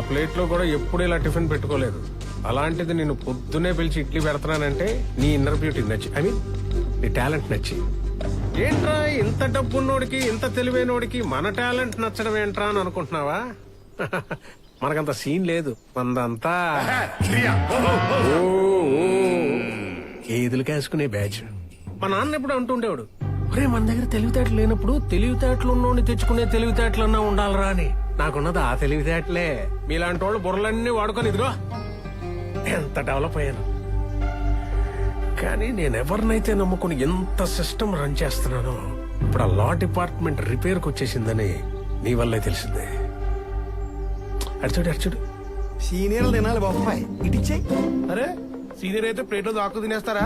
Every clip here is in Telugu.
ప్లేట్లో కూడా ఎప్పుడు ఇలా టిఫిన్ పెట్టుకోలేదు. అలాంటిది నేను పొద్దునే పిలిచి ఇడ్లీ పెడతానంటే నీ ఇన్నర్ బ్యూటీ నచ్చి, ఐ మీన్ నీ టాలెంట్ నచ్చి. ఏంట్రా ఇంత డబ్బున్నోడికి ఇంత తెలివైనోడికి మన టాలెంట్ నచ్చడం ఏంట్రా అని అనుకుంటున్నావా? మనకంత సీన్ లేదు. మనదంతా ఏదులు కాసుకునే బ్యాచ్. మా నాన్న ఎప్పుడు అంటుండేవాడు, ఒరే మన దగ్గర తెలివితేటలు లేనప్పుడు తెలివితేటలు ఉన్నోడిని తెచ్చుకునే తెలివితేటలన్నా ఉండాలరా అని. నాకున్నది ఆ తెలివితేటలే. మీలాంటి వాళ్ళు బుర్రలన్నీ వాడుకొని ఇదిగో ఎంత డెవలప్ అయ్యాను. కానీ నేను ఎవరినైతే నమ్ముకుని ఎంత సిస్టమ్ రన్ చేస్తున్నానో ఇప్పుడు ఆ లా డిపార్ట్మెంట్ రిపేర్కి వచ్చేసిందని నీ వల్లే తెలిసిందే. అర్చుడు సీనియర్లు తినాలి బాబాయ్, ఇటిచ్చాయి. అరే సీనియర్ అయితే ప్లేట్లో దాక్కు తినేస్తారా?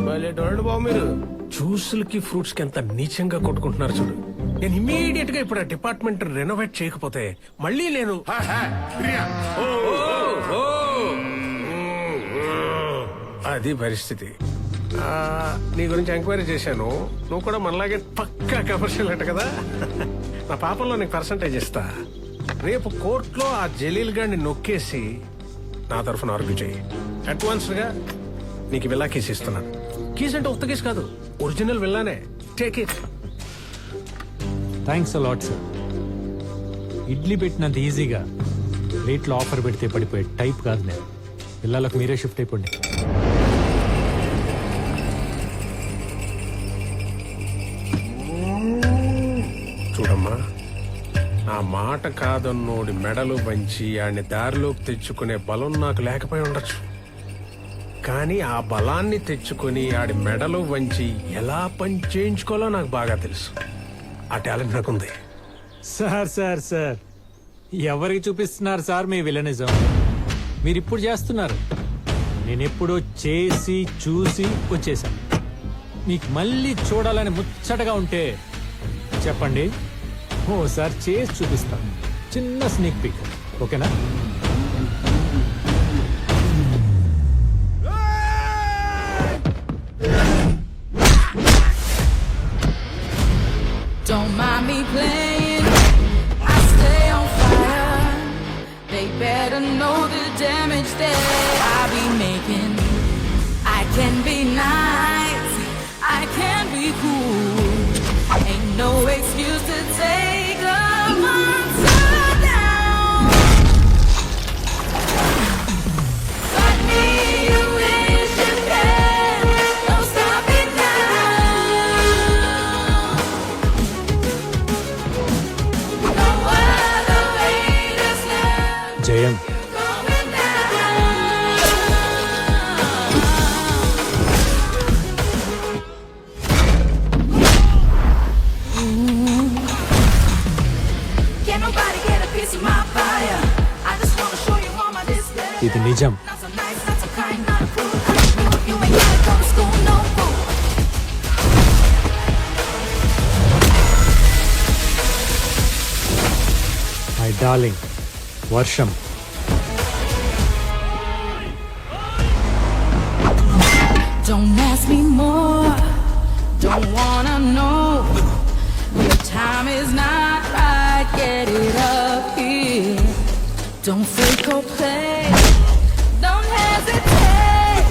భలేటోళ్ళు బాబు మీరు. జ్యూసులకి ఫ్రూట్స్ కి ఎంత నీచంగా కొట్టుకుంటున్నారు చూడు. నేను ఇమీడియట్ గా ఇప్పుడు ఆ డిపార్ట్మెంట్ రెనోవేట్ చేయకపోతే మళ్ళీ నేను అది పరిస్థితి. నీ గురించి ఎంక్వైరీ చేశాను. నువ్వు కూడా మనలాగే పక్కా కమర్షియల్ అంట కదా. నా పాపంలో నీకు పర్సంటేజ్ ఇస్తా. రేపు కోర్టులో ఆ జలీల్ గారిని నొక్కేసి నా తరఫున ఆర్గ్యూ చేయి. అడ్వాన్స్ గా నీకు విల్లా కేసు ఇస్తున్నాను. కేసు అంటే ఉత్త కేసు కాదు, ఒరిజినల్ విల్లానే. Take it. Thanks a lot sir. Idli పెట్టినంత ఈజీగా రేట్లో ఆఫర్ పెడితే పడిపోయే టైప్ కాదు నేను. పిల్లలకు మీరే షిఫ్ట్ అయిపోండి. చూడమ్మా, నా మాట కాదన్నోడి మెడలు వంచి ఆడిని దారిలోకి తెచ్చుకునే బలం నాకు లేకపోయి ఉండొచ్చు. కానీ ఆ బలాన్ని తెచ్చుకుని ఆడి మెడలు వంచి ఎలా పని చేయించుకోవాలో నాకు బాగా తెలుసు. ఆ టాలెంట్ నాకుంది. సార్ సార్ సార్ ఎవరికి చూపిస్తున్నారు సార్ మీ విలనిజం? మీరు ఇప్పుడు చేస్తున్నారు. నేను ఎప్పుడో చేసి చూసి వచ్చేసాను. మీకు మళ్ళీ చూడాలని ముచ్చటగా ఉంటే చెప్పండి, ఓసారి చేసి చూపిస్తాను. చిన్న స్నేక్ పిక్, ఓకేనా? Don't mind me playing, I stay on fire. They better know the damage that I be making. I can be nice, I can be cool. Ain't no excuse to take a monster down. Fight me, you wish you can. Don't stop it now. No other way to stand. జయం, Going down. Can't nobody get a piece of my fire. I just wanna show you all my display. ఇది నిజం. Not so nice, not so kind, not cruel. You ain't gotta go to school, no fool. My darling వర్షం. Don't ask me more. Don't wanna know. Your time is not right. Get it up here. Don't fake or play. Don't hesitate.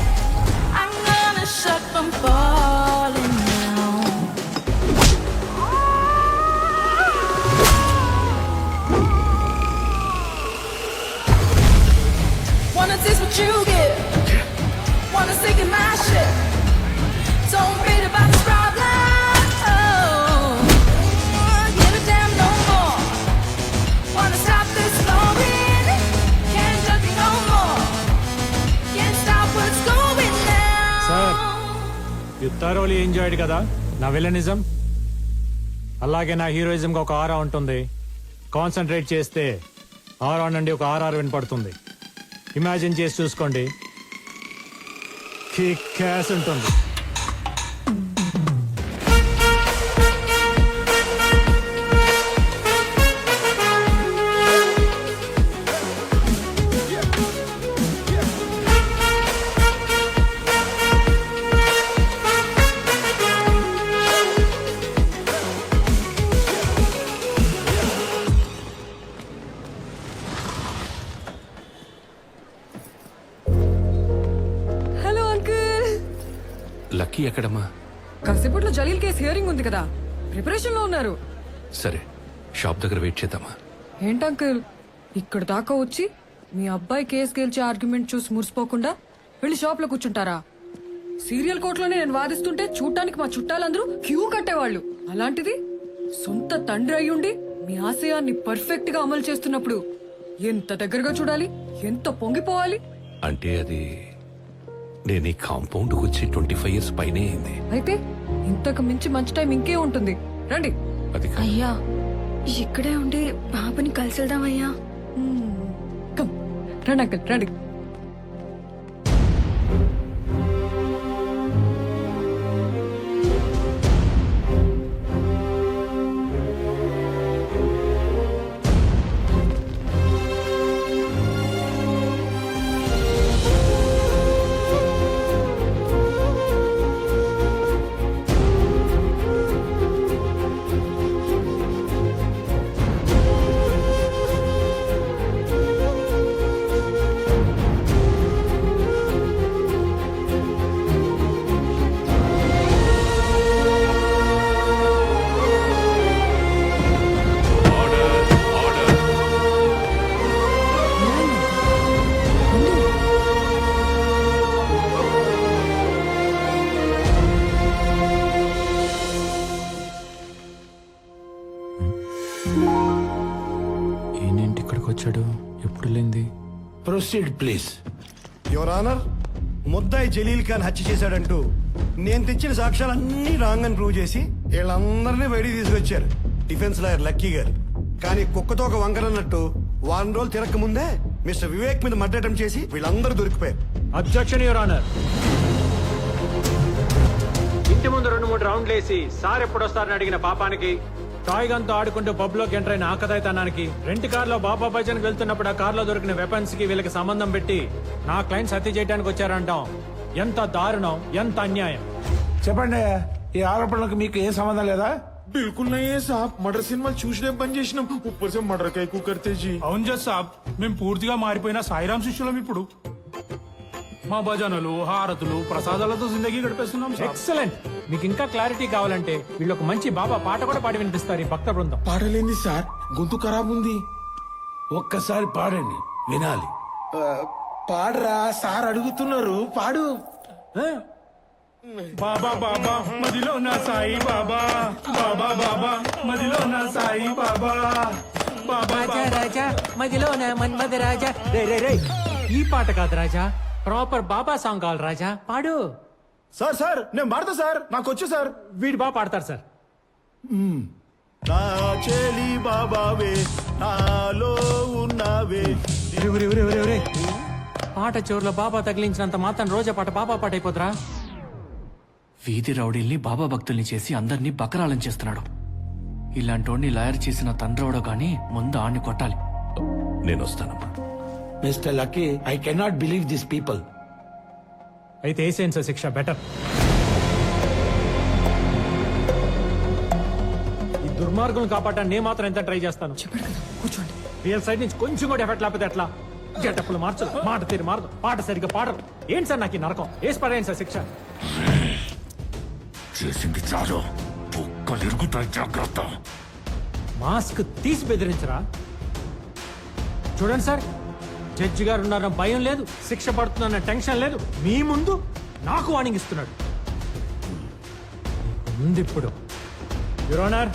I'm gonna shut from falling down. Wanna taste what you get? Wanna sink in my ship? Don't read about this problem. Oh, give a damn no more. Wanna stop this flowing? Can't judge me no more. Can't stop what's going Sir. down. You thoroughly enjoyed కదా నా విలనిజం? అలాగే నా హీరోయిజంకి ఒక ఆరా ఉంటుంది. కాన్సన్ట్రేట్ చేస్తే ఆరా నుండి ఒక ఆర్ఆర్ వినపడుతుంది. ఇమాజిన్ చేసి చూసుకోండి, కిక్ యాస్ ఉంటుంది. లక్కీ ఎక్కడమ్మా? కాసేపట్లో జలీల్ కేసు హియరింగ్ ఉంది కదా, ప్రిపరేషన్ లో ఉన్నారు. సరే, షాప్ దగ్గర వెయిట్ చేద్దామా? ఏంటంకుల్ ఇక్కడ దాకా వచ్చి మీ అబ్బాయి కేసు గెలిచే ఆర్గ్యుమెంట్ చూసి మురిసిపోకుండా వెళ్ళి షాప్ లో కూర్చుంటారా? సీరియల్ కోర్టులోనే నేను వాదిస్తుంటే చూడటానికి మా చుట్టాలందరూ క్యూ కట్టేవాళ్ళు. అలాంటిది సొంత తండ్రి అయ్యుండి మీ ఆశయాన్ని పర్ఫెక్ట్ గా అమలు చేస్తున్నప్పుడు ఎంత దగ్గరగా చూడాలి, ఎంత పొంగిపోవాలి. అంటే అది నేను ఈ కాంపౌండ్కి వచ్చి 25 years పైనే అయింది. అయితే ఇంతకు మించి మంచి టైం ఇంకే ఉంటుంది. రండి. అది కాదు. అయ్యా ఇక్కడే ఉండి బాబుని కలిసి వెళ్దాం అయ్యా. కమ్ రండి అంకుల్ రండి. ఏంటి ఇక్కడికి వచ్చాడు? ఎప్పుడు లేంది? Proceed please. యువర్ ఆనర్, ముద్దాయి జలీల్ ఖాన్ హత్య చేశాడంటూ నేను తెచ్చిన సాక్ష్యాలన్నీ రాంగ్ అని ప్రూవ్ చేసి వీళ్ళందరినీ బయటికి తీసుకొచ్చారు డిఫెన్స్ లాయర్ లక్కీ గారు. కానీ కుక్కతో ఒక వంకరన్నట్టు వారం రోజులు తిరగక ముందే మిస్టర్ వివేక్ మీద మర్డర్ అటెంప్ట్ చేసి వీళ్ళందరూ దొరికిపోయారు. Objection your honour. ఇంటి ముందు 2-3 రౌండ్లు వేసి సార్ ఎప్పుడు వస్తారని అడిగిన పాపానికి, టాయ్ గన్ తో ఆడుకుంటూ పబ్ లోకి ఎంటర్ అయిన ఆకదాయితనానికి, రెంట్ కార్ లో బాబా భజన్ వెళ్తున్నప్పుడు ఆ కార్ లో దొరికిన వెపన్స్ కి వీళ్ళకి సంబంధం పెట్టి నా క్లయింట్స్ హత్య చేయడానికి వచ్చారంటాం. ఎంత దారుణం, ఎంత అన్యాయం. చెప్పండి, ఈ ఆరోపణలకు మీకు ఏం సంబంధం లేదా? बिल्कुल नहीं है साहब. मर्डर సినిమాలు చూసినే పని చేసినాం. ऊपर से मर्डर का ఎక్కువ करते जी. అవును జస్ సాబ్, మేము పూర్తిగా మారిపోయిన సాయిరాం శిష్యులం. ఇప్పుడు మా భజనలు, హారతులు, ప్రసాదాలతో జిందగీ గడిపేస్తున్నాం సాబ్. ఎక్సలెంట్. మీకు ఇంకా క్లారిటీ కావాలంటే వీళ్ళు ఒక మంచి బాబా పాట కూడా పాడి వినిపిస్తారు ఈ భక్త బృందం. పాడలేంది సార్, గొంతు ఖరాబ్ ఉంది. ఒక్కసారి పాడండి, వినాలి. పాడరా సార్ అడుగుతున్నారు, పాడు. బాబా బాబా మదిలో నా సాయి బాబా, బాబా బాబా మదిలో నా సాయి బాబా, బాబా రాజా మదిలో నా మన్మథ రాజా. రే రే రే, ఈ పాట కాదు రాజా, ప్రాపర్ బాబా సాంగ్ కావాలి రాజా, పాడు. సార్ సార్ నేను పాడతా సార్, నాకు వచ్చు సార్. వీడు బాగా పాడతారు సార్. నా చెలి బాబావే నాలో ఉన్నావే. ఒరే, ఒరే, ఒరే, ఒరే, ఒరే. పాట చివరిలో బాబా తగిలించినంత మాత్రం రోజా పాట బాబా పాట అయిపోతురా? వీధి రౌడీల్ని బాబా భక్తుల్ని చేసి అందరినీ బకరాలం చేస్తున్నాడు. ఇలాంటోడిని లాయర్ చేసిన తండ్రోడో గాని ముందు ఆణ్ణి కొట్టాలి. నేను వస్తానమ్మా. Mister lucky, I cannot believe this people. అయితే వేసేయండి సార్ శిక్ష, బెటర్. ఈ దుర్మార్గులను కాపాడటానికి నేను మాత్రం ఎంత ట్రై చేస్తాను. చెప్పాడు కదా, కూర్చోండి. రియల్ సైడ్ నుంచి కొంచెం కూడా ఎఫెక్ట్ లేకపోతే ఎట్లా? గెటప్పులు మార్చదు, మాట తీరు మారదు, పాట సరిగ్గా పాడరు. ఏంటి సార్ నాకు ఈ నరకం? వేసి పడేయండి సార్ శిక్ష. చేసింది చాలు, ఒక్కలిరుగుతాయి, జాగ్రత్త. మాస్క్ తీసి బెదిరించరా? చూడండి సార్, జడ్జి గారు ఉన్నారన్న భయం లేదు, శిక్ష పడుతుందన్న టెన్షన్ లేదు. మీ ముందు నాకు వార్నింగ్ ఇస్తున్నాడు. ఉంది ఇప్పుడు. యువర్ ఆనర్,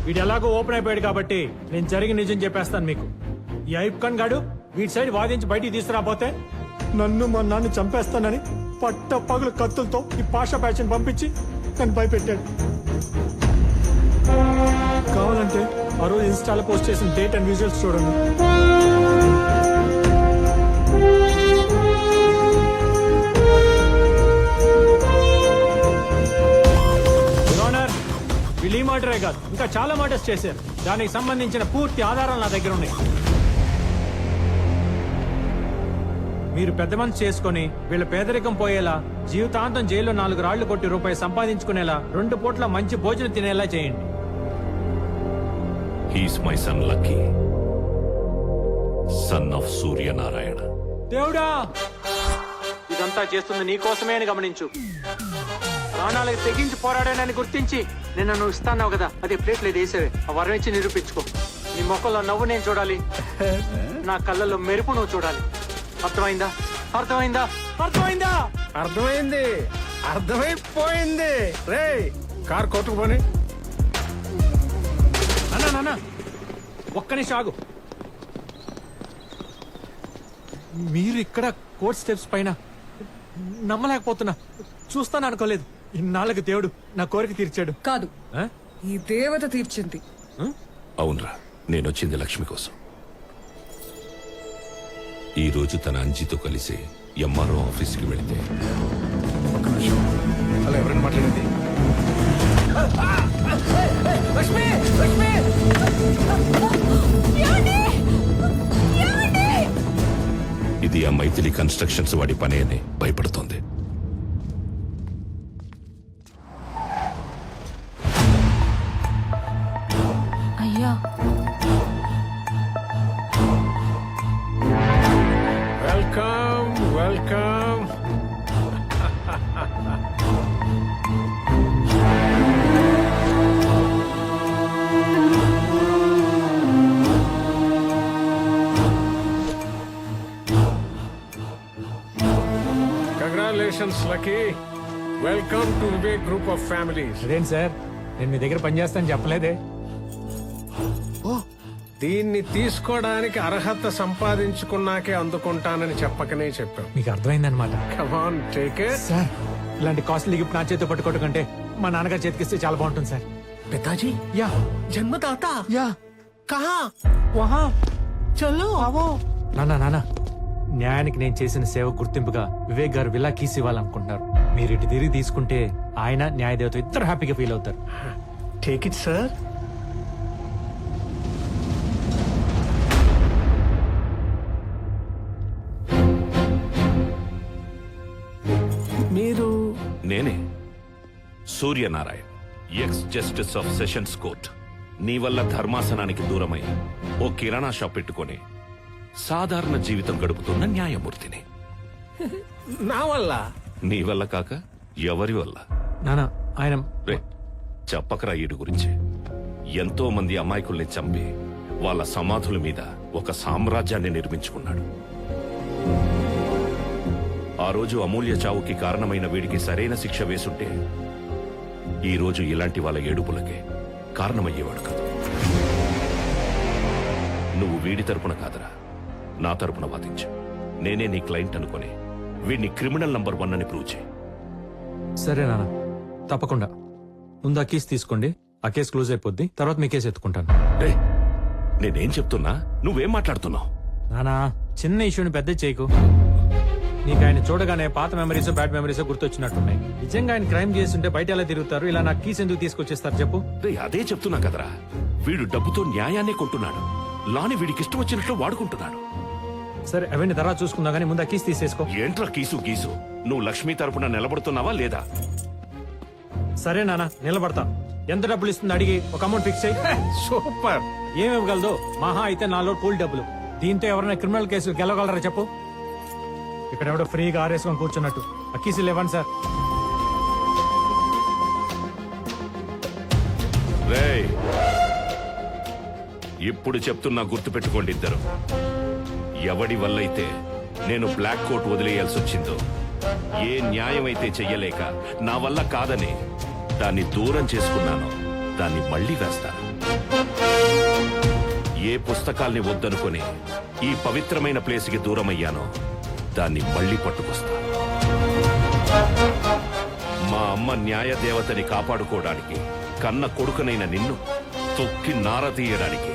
వీడు ఎలాగో ఓపెన్ అయిపోయాడు కాబట్టి నేను జరిగి నిజం చెప్పేస్తాను మీకు. ఈ ఐబ్ ఖాన్ గాడు వీడి సైడ్ వాదించి బయటికి తీసుకురాపోతే నన్ను మా నాన్న చంపేస్తానని పట్ట పగులు కత్తులతో ఈ పాషా ప్యాచ్ పంపించి నన్ను భయపెట్టాడు. కావాలంటే ఆ రోజు ఇన్స్టాలో పోస్ట్ చేసిన డేట్ అండ్ విజువల్స్ చూడండి. వీళ్ళు ఈ మాటరే కాదు, ఇంకా చాలా మాటర్స్ చేశారు. దానికి సంబంధించిన పూర్తి ఆధారాలు నా దగ్గర ఉన్నాయి. మీరు పెద్ద మనసు చేసుకుని వీళ్ళ పేదరికం పోయేలా, జీవితాంతం జైల్లో 4 రాళ్లు కొట్టి రూపాయి సంపాదించుకునేలా, 2 పూట్ల మంచి భోజనం తినేలా చేయండి. He's my son lucky, son of Suryanarayana. దేవుడా, ఇదంతా చేస్తుంది నీకోసమే అని గమనించు. ప్రాణాలకు తెగించి పోరాడానని గుర్తించి నిన్న నువ్వు ఇస్తాన్నావు కదా అదే ప్లేట్లు వేసేవే ఆ వరం ఇచ్చి నిరూపించుకో. నీ మొక్కలో నవ్వు నేను చూడాలి, నా కళ్ళల్లో మెరుపు నువ్వు చూడాలి. అర్థమైందా? అర్థమైందా? అర్థమైందా? అర్థమైంది, అర్థమైపోయింది. రే కార్ కొట్టుకుపోని. నాన్న నాన్న ఒక్క నిమిషం ఆగు. మీరు ఇక్కడ కోర్ట్ స్టెప్స్ పైన నమ్మలేకపోతున్నా. చూస్తాను అనుకోలేదు. ఇన్నాళ్ళకి దేవుడు నా కోరిక తీర్చాడు. కాదు, ఆ? ఈ దేవత తీర్చింది. అవునరా, నేనొచ్చింది లక్ష్మి కోసం. ఈ రోజు తన అంజితో కలిసి ఎంఆర్ఓ ఆఫీస్కి వెళితే అలా ఎవరైనా మాట్లాడింది? ఇది ఆ మైథిలి కన్స్ట్రక్షన్స్ వాడి పని అని భయపడుతోంది. అయ్యా, welcome welcome. Congratulations lucky. Welcome to Vivek group of families. అదేంటి సార్, నేను మీ దగ్గర పనిచేస్తాను చెప్పలేదే. దీన్ని తీసుకోవడానికి అర్హత సంపాదించుకున్నాకే అందుకుంటానని చెప్పకనే చెప్పావు. మీకు అర్థమైందనమాట. Come on take it. Sir ఇలాంటి కాస్ట్లీ గిఫ్ట్ నా చేతితో పట్టుకోవడం కంటే మా నాన్నగారు చేతికిస్తే చాలా బాగుంటుంది సార్. పితాజీ యా జన్మదాత యా కహా వహా చలో అవో. నాన్న న్యాయానికి నేను చేసిన సేవ గుర్తింపుగా వివేక్ గారు విలా కీస్ ఇవ్వాలనుకుంటున్నారు. మీరు ఇటు తిరిగి తీసుకుంటే ఆయన న్యాయదేవత ఇద్దరు హ్యాపీగా ఫీల్ అవుతారు. Take it sir. మీరు నేనే Suryanarayan, X justice of sessions court. నీ వల్ల ధర్మాసనానికి దూరమై ఓ కిరాణా షాప్ పెట్టుకొని సాధారణ జీవితం గడుపుతున్న న్యాయమూర్తిని. నా వల్ల నీ వల్ల కాక ఎవరి వల్ల? నాన్న ఆయన రే చెప్పకరా ఈడు గురించి. ఎంతో మంది అమాయకుల్ని చంపి వాళ్ళ సమాధుల మీద ఒక సామ్రాజ్యాన్ని నిర్మించుకున్నాడు. ఆ రోజు అమూల్య చావుకి కారణమైన వీడికి సరైన శిక్ష వేసుంటే ఈ రోజు ఇలాంటి వాళ్ళ ఏడుపులకే కారణమయ్యేవాడు కాదు. నువ్వు వీడి తరపున కాదరా, నా తరపున వాదించు. నేనే నీ క్లయింట్ అనుకుని వీడిని క్రిమినల్ నంబర్ 1 అని ప్రూవ్ చేయి. సరే నాన్న, తప్పకుండా. ముందు ఆ కేసు తీసుకోండి, ఆ కేసు క్లోజ్ అయిపోద్ది. తర్వాత మీ కేసు ఎత్తుకుంటాను. రే నేనేం చెప్తున్నా, నువ్వేం మాట్లాడుతున్నావు? నానా చిన్న ఇష్యూని పెద్ద చేయకు. నీకు ఆయన చూడగానే పాత మెమరీస్ బ్యాడ్ మెమరీస్ గుర్తొచ్చినట్టున్నాయి. నిజంగా ఆయన క్రైమ్ చేస్తుంటే బయట ఎలా తిరుగుతారు? ఇలా నా కీస్ ఎందుకు తీసుకొచ్చేస్తారు చెప్పు? రే అదే చెప్తున్నా కదరా, వీడు డబ్బుతో న్యాయాన్నే కొంటున్నాడు. లాని వీడికి ఇష్టం వచ్చినట్లు వాడుకుంటున్నాడు. సరే అవన్నీ తర్వాత చూసుకుందాం, కానీ ముందు ఆ కీస్ తీసేసుకో. ఏంట్రా కీసు గీసు? నువ్వు లక్ష్మి తరపున నిలబడుతున్నావా లేదా? సరే నాన్న, నిలబడతా. ఎంత డబ్బులు ఇస్తుంది అడిగి ఒక అమౌంట్ ఫిక్స్ అయ్యి. సూపర్. ఏమి ఇవ్వగలదు? మహా అయితే 4 కూల్ డబ్బులు. దీంతో ఎవరైనా క్రిమినల్ కేసులు గెలవగలరా చెప్పు? ఇక్కడ ఎవడో ఫ్రీగా ఆరేసుకొని కూర్చున్నట్టు. ఆ కీసులు ఇవ్వండి సార్. రేయ్ ఇప్పుడు చెప్తున్నా, గుర్తుపెట్టుకోండి ఇద్దరు. ఎవడి వల్లైతే నేను బ్లాక్ కోట్ వదిలేయాల్సి వచ్చిందో, ఏ న్యాయం అయితే చెయ్యలేక నా వల్ల కాదని దాన్ని దూరం చేసుకున్నానో దాన్ని మళ్ళీ వేస్తాను. ఏ పుస్తకాల్ని వద్దనుకొని ఈ పవిత్రమైన ప్లేస్కి దూరం అయ్యానో దాన్ని మళ్ళీ పట్టుకొస్తా. మా అమ్మ న్యాయ దేవతని కాపాడుకోవడానికి కన్న కొడుకునైన నిన్ను తొక్కి నార తీయడానికి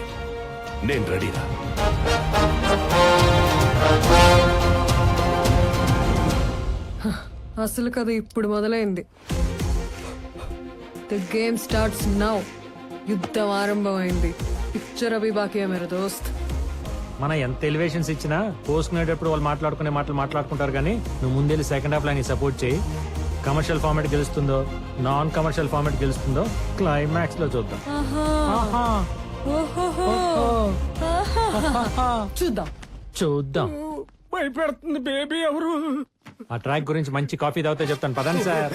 నేను రెడీరా. అసలు కథ ఇప్పుడు మొదలైంది. The game starts now. యుద్ధం ఆరంభమైంది. పిక్చర్ అభి బాకీ మేరా దోస్త్. మన ఎంత ఎలివేషన్స్ ఇచ్చినా పోసుకునేటప్పుడు వాళ్ళు మాట్లాడుకునే మాటలు మాట్లాడుకుంటారు, కానీ నువ్వు ముందెళ్ళి సెకండ్ హాఫ్ లైన్ సపోర్ట్ చేయి. కమర్షియల్ ఫార్మాట్ గెలుస్తుందో నాన్ కమర్షియల్ ఫార్మాట్ గెలుస్తుందో క్లైమాక్స్ లో చూద్దాం. చూద్దాం. చూద్దాం. భయపెడుతుంది బేబీ ఎవరు? ఆ ట్రాక్ గురించి మంచి కాఫీ తాగితే చెప్తాను పదండి సార్